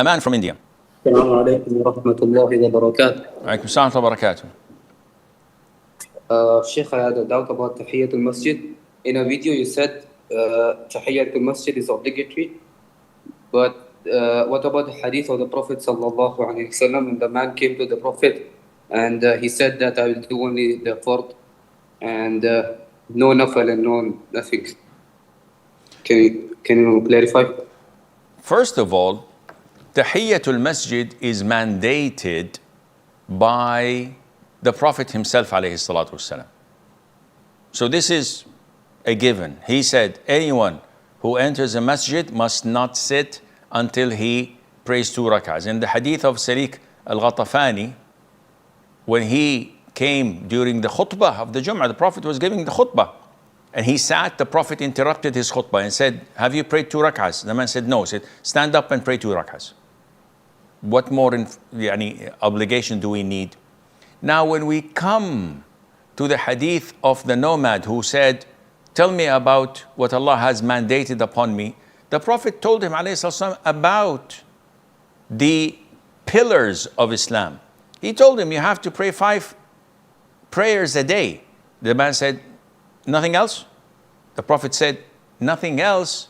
A man from India. Assalamu alaikum wa rahmatullahi wa barakatuh. Alaykum assalam wa barakatuh. Sheikh, I had a doubt about Tahiyyatul Masjid. In a video you said Tahiyyatul Masjid is obligatory, but what about the hadith of the Prophet sallallahu alaihi wasallam when the man came to the Prophet and he said that I will do only the fard and no nafal and no nothing. Can you clarify? First of all, Tahiyyatul Masjid is mandated by the Prophet himself alayhi salatu wasalam. So this is a given. He said anyone who enters a masjid must not sit until he prays 2 rak'ahs. In the hadith of 𝐊𝐧𝐸 al-Ghatafani, when he came during the khutbah of the Jum'ah, the Prophet was giving the khutbah, and he sat, the Prophet interrupted his khutbah and said, have you prayed 2 rak'ahs? The man said, no. He said, stand up and pray 2 rak'ahs. What more obligation do we need? Now, when we come to the hadith of the nomad who said, tell me about what Allah has mandated upon me, the Prophet told him ﷺ about the pillars of Islam. He told him, you have to pray 5 prayers a day. The man said, nothing else? The Prophet said, nothing else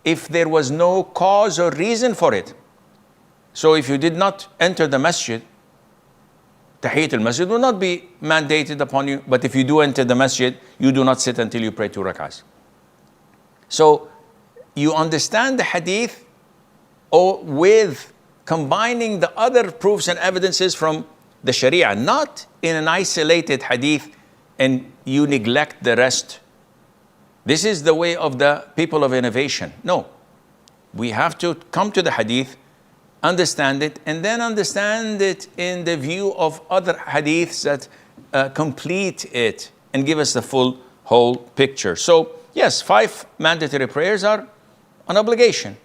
if there was no cause or reason for it. So if you did not enter the masjid, Tahiyyatul Masjid will not be mandated upon you. But if you do enter the masjid, you do not sit until you pray 2 rak'ahs. So you understand the hadith with combining the other proofs and evidences from the Sharia, not in an isolated hadith and you neglect the rest. This is the way of the people of innovation. No, we have to come to the hadith, understand it, and then understand it in the view of other hadiths that complete it and give us the full whole picture. So yes, 5 mandatory prayers are an obligation,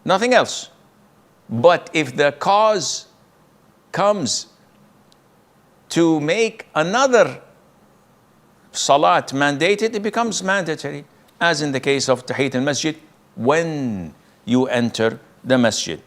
nothing else. But if the cause comes to make another salat mandated, it becomes mandatory, as in the case of Tahiyyatul Masjid when you enter the masjid.